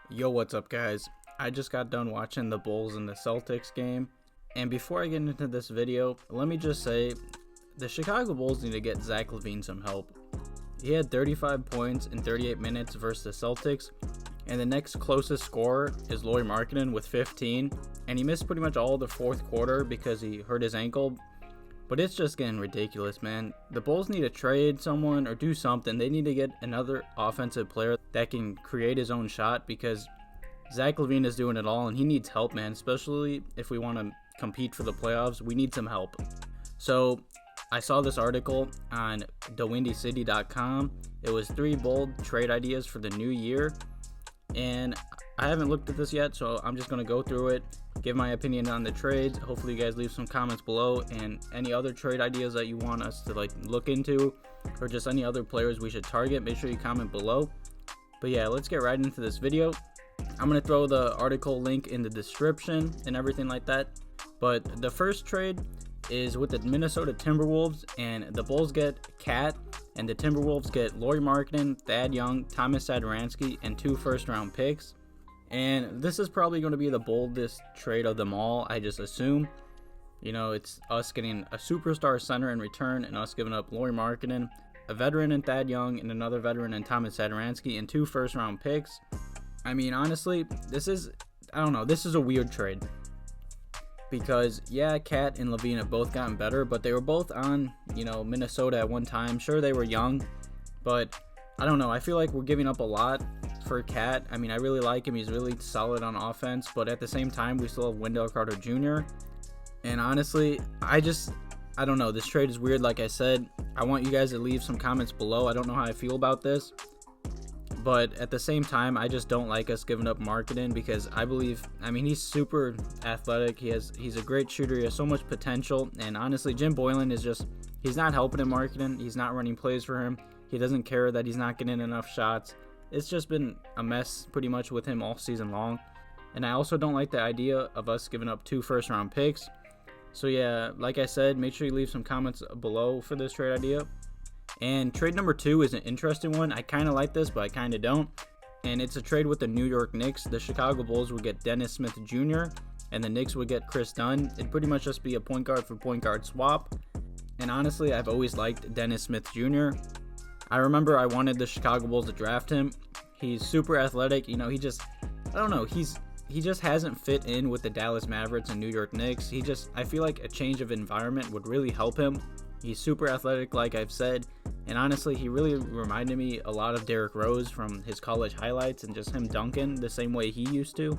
Yo, what's up, guys? I just got done watching the Bulls and the Celtics game, and before I get into this video, let me just say the Chicago Bulls need to get Zach LaVine some help. He had 35 points in 38 minutes versus the Celtics, and the next closest scorer is Lauri Markkanen with 15, and he missed pretty much all the fourth quarter because he hurt his ankle. But it's just getting ridiculous, man. The Bulls need to trade someone or do something. They need to get another offensive player that can create his own shot, because Zach LaVine is doing it all and he needs help, man. Especially if we want to compete for the playoffs, we need some help. So I saw this article on thewindycity.com. It was 3 bold trade ideas for the new year, and I haven't looked at this yet, so I'm just going to go through it, give my opinion on the trades. Hopefully you guys leave some comments below, and any other trade ideas that you want us to look into, or just any other players we should target, make sure you comment below. But yeah, let's get right into this video. I'm going to throw the article link in the description and everything like that. But the first trade is with the Minnesota Timberwolves, and the Bulls get Cat, and the Timberwolves get Lauri Markkanen, Thad Young, Tomas Satoransky, and 2 first-round picks. And this is probably going to be the boldest trade of them all, I just assume. You know, it's us getting a superstar center in return, and us giving up Lauri Markkanen, a veteran in Thad Young, and another veteran in Tomas Satoransky, and 2 first-round picks. I mean, honestly, this is a weird trade. Because, yeah, Cat and LaVine have both gotten better, but they were both on, Minnesota at one time. Sure, they were young, but I don't know. I feel like we're giving up a lot for Cat. I mean, I really like him. He's really solid on offense, but at the same time, we still have Wendell Jr. And honestly, I don't know. This trade is weird. Like I said, I want you guys to leave some comments below. I don't know how I feel about this, but at the same time, I just don't like us giving up Markkanen, because he's super athletic. He's a great shooter. He has so much potential. And honestly, Jim Boylen he's not helping him Markkanen. He's not running plays for him. He doesn't care that he's not getting enough shots. It's just been a mess pretty much with him all season long. And I also don't like the idea of us giving up 2 first-round picks. So yeah, like I said, make sure you leave some comments below for this trade idea. And trade number 2 is an interesting one. I kind of like this, but I kind of don't. And it's a trade with the New York Knicks. The Chicago Bulls would get Dennis Smith Jr., and the Knicks would get Kris Dunn. It'd pretty much just be a point guard for point guard swap. And honestly, I've always liked Dennis Smith Jr. I remember I wanted the Chicago Bulls to draft him. He's super athletic. He just hasn't fit in with the Dallas Mavericks and New York Knicks. I feel like a change of environment would really help him. He's super athletic, like I've said, and honestly, he really reminded me a lot of Derrick Rose from his college highlights, and just him dunking the same way he used to.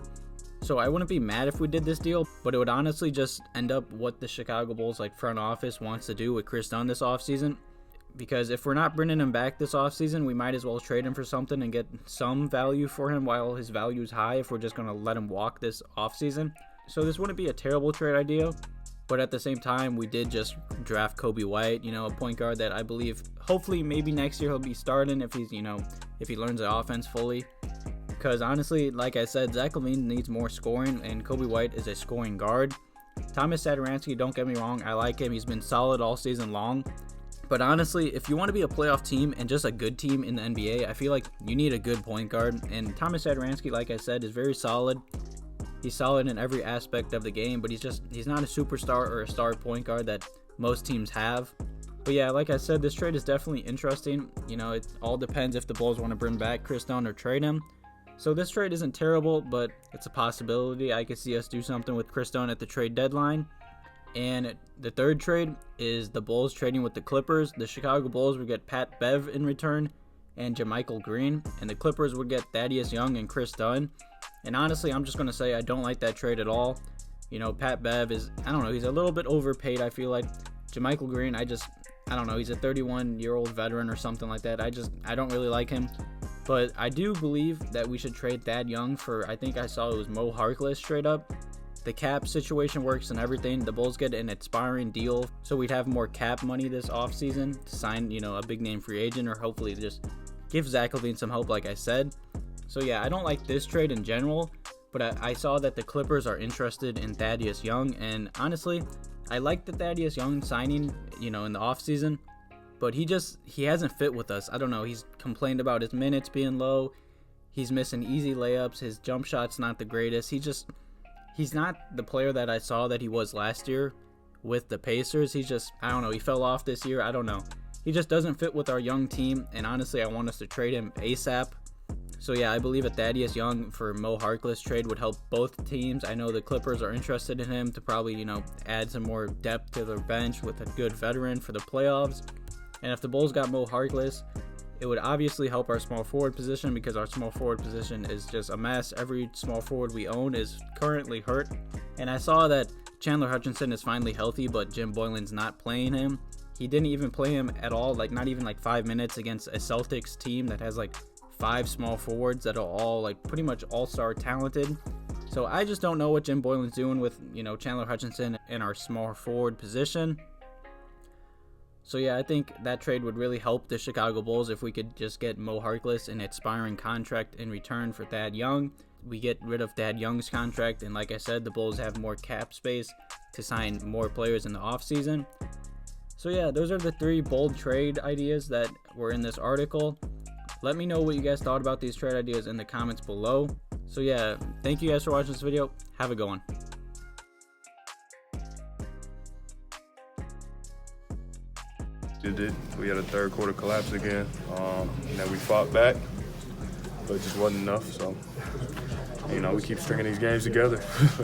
So I wouldn't be mad if we did this deal, but it would honestly just end up what the Chicago Bulls front office wants to do with Kris Dunn this offseason. Because if we're not bringing him back this offseason, we might as well trade him for something and get some value for him while his value is high, if we're just going to let him walk this offseason. So this wouldn't be a terrible trade idea. But at the same time, we did just draft Coby White, a point guard that I believe, hopefully, maybe next year he'll be starting if he learns the offense fully. Because honestly, like I said, Zach LaVine needs more scoring, and Coby White is a scoring guard. Tomas Satoransky, don't get me wrong, I like him. He's been solid all season long. But honestly, if you want to be a playoff team and just a good team in the NBA, I feel like you need a good point guard. And Tomas Satoransky, like I said, is very solid. He's solid in every aspect of the game, but he's not a superstar or a star point guard that most teams have. But yeah, like I said, this trade is definitely interesting. It all depends if the Bulls want to bring back Kris Dunn or trade him. So this trade isn't terrible, but it's a possibility. I could see us do something with Kris Dunn at the trade deadline. And the third trade is the Bulls trading with the Clippers. The Chicago Bulls would get Pat Bev in return and JaMychal Green, and the Clippers would get Thaddeus Young and Kris Dunn. And honestly, I'm just going to say I don't like that trade at all. Pat Bev is, he's a little bit overpaid, I feel like. JaMychal Green, I don't know, he's a 31-year-old veteran or something like that. I don't really like him. But I do believe that we should trade Thad Young for, I think I saw it was Mo Harkless straight up. The cap situation works and everything. The Bulls get an expiring deal, so we'd have more cap money this offseason to sign, a big name free agent, or hopefully just give Zach LaVine some help, like I said. So yeah, I don't like this trade in general, but I saw that the Clippers are interested in Thaddeus Young, and honestly, I like the Thaddeus Young signing, in the offseason, but he hasn't fit with us. I don't know, he's complained about his minutes being low, he's missing easy layups, his jump shot's not the greatest, he's not the player that I saw that he was last year with the Pacers. I don't know, he fell off this year, I don't know. He just doesn't fit with our young team, and honestly, I want us to trade him ASAP. So yeah, I believe a Thaddeus Young for Mo Harkless trade would help both teams. I know the Clippers are interested in him to probably, add some more depth to their bench with a good veteran for the playoffs. And if the Bulls got Mo Harkless, it would obviously help our small forward position because our small forward position is just a mess. Every small forward we own is currently hurt. And I saw that Chandler Hutchison is finally healthy, but Jim Boylen's not playing him. He didn't even play him at all, not even 5 minutes against a Celtics team that has 5 small forwards that are all pretty much all-star talented. So I just don't know what Jim Boylen's doing with, Chandler Hutchison in our small forward position. So yeah, I think that trade would really help the Chicago Bulls if we could just get Mo Harkless an expiring contract in return for Thad Young. We get rid of Thad Young's contract, and like I said, the Bulls have more cap space to sign more players in the offseason. So yeah, those are the 3 bold trade ideas that were in this article. Let me know what you guys thought about these trade ideas in the comments below. So yeah, thank you guys for watching this video. Have a good one. We had a third quarter collapse again. We fought back, but it just wasn't enough. So, we keep stringing these games together,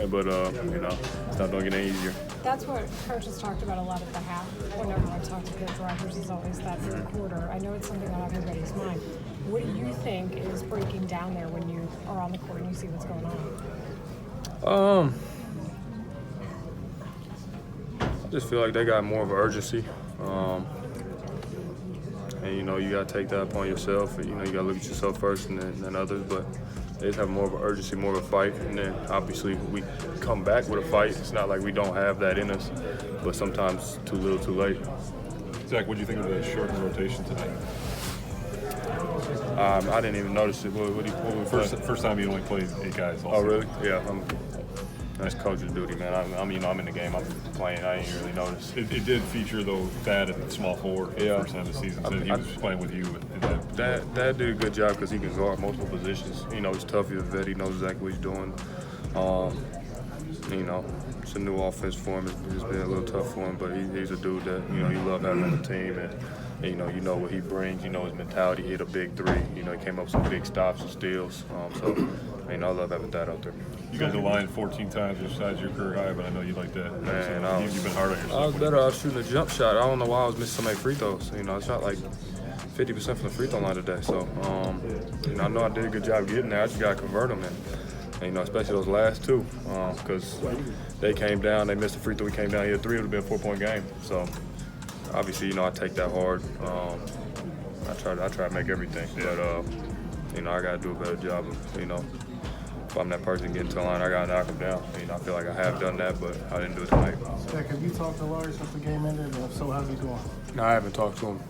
but it's not going to get any easier. That's what coaches talked about a lot at the half. Whenever I talk to good drivers, is always that third quarter. I know it's something on everybody's mind. What do you think is breaking down there when you are on the court and you see what's going on? I just feel like they got more of an urgency. And you got to take that upon yourself. You got to look at yourself first and then others. But they just have more of an urgency, more of a fight. And then obviously we come back with a fight. It's not like we don't have that in us, but sometimes too little, too late. Zach, what do you think of the shortened rotation tonight? I didn't even notice it. First time you only played 8 guys. Oh, really? Yeah. That's coach's duty, man. I'm in the game. I'm playing. I ain't really noticed. It did feature, though, Thad at small forward for the first time of the season. So he was playing with you. Thad did a good job because he can guard multiple positions. He's tough. He's a vet. He knows exactly what he's doing. It's a new offense for him. It's been a little tough for him, but he's a dude that, you love having on the team. And you know what he brings. His mentality. He hit a big 3. He came up with some big stops and steals. I love having that out there. You guys aligned 14 times besides your career high, but I know you like that. Man, you've been hard on yourself. I was better off shooting a jump shot. I don't know why I was missing so many free throws. I shot 50% from the free throw line today. So, I know I did a good job getting there. I just got to convert them. And especially those last 2, because they came down, they missed the free throw, we came down, he had 3, it would have been a 4-point game. So, obviously, I take that hard. I try to make everything, but I got to do a better job of, if I'm that person getting to the line, I got to knock them down. I feel like I have done that, but I didn't do it tonight. Zach, have you talked to Lauri since the game ended? And if so, how's he doing? No, I haven't talked to him.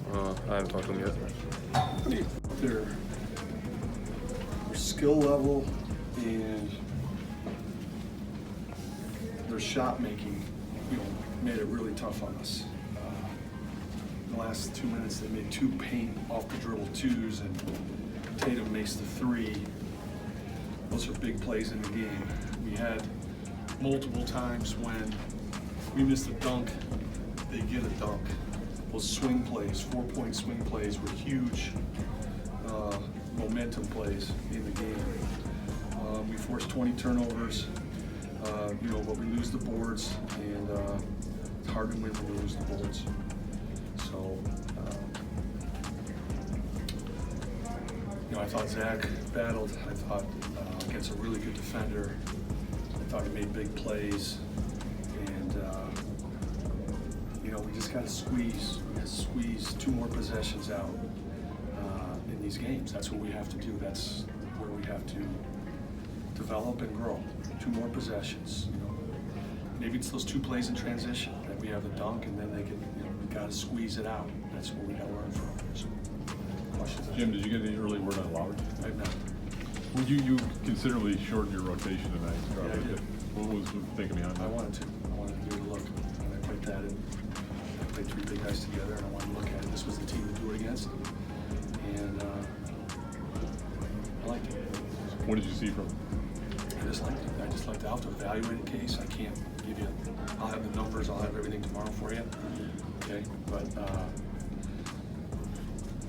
Yet. Their skill level and their shot making, made it really tough on us. The last 2 minutes, they made 2 paint off the dribble 2s, and Tatum makes the 3. Those are big plays in the game. We had multiple times when we missed a dunk, they get a dunk. Those swing plays, 4-point swing plays, were huge momentum plays in the game. We forced 20 turnovers, but we lose the boards, and it's hard to win when we lose the boards. So, I thought Zach battled. I thought against a really good defender. I thought he made big plays, and we just got to squeeze. We got to squeeze 2 more possessions out in these games. That's what we have to do. That's where we have to develop and grow. 2 more possessions. Maybe it's those 2 plays in transition that we have the dunk, and then they can. We got to squeeze it out. That's what we got to learn from. So, Jim, did you get any early word on Lauri? I've not. Well, you considerably shortened your rotation tonight. Yeah, I did. What was the thinking behind that? I wanted to give it a look. And I played that in. I played three big guys together, and I wanted to look at it. This was the team to do it against. And I liked it. What did you see from him? I just liked it. I just like to have to evaluate a case. I can't give you, I'll have the numbers, I'll have everything tomorrow for you. Okay, but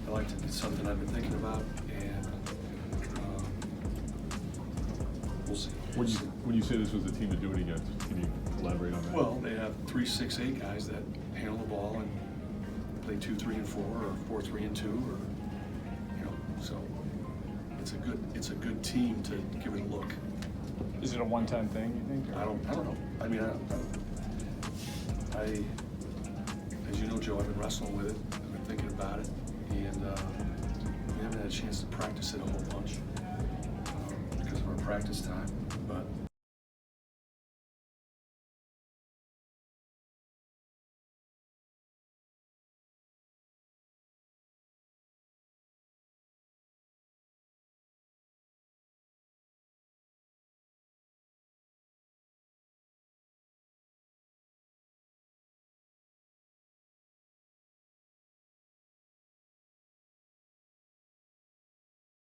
I liked it. It's something I've been thinking about, and we'll see. When you say this was the team to do it against, can you elaborate on that? Well, they have 3, 6, 8 guys that handle the ball and play 2, 3, and 4, or 4, 3, and 2, or so it's a good team to give it a look. Is it a one-time thing, you think? I don't know. I mean, as you know, Joe, I've been wrestling with it. I've been thinking about it, and we haven't had a chance to practice it a whole bunch because of our practice time.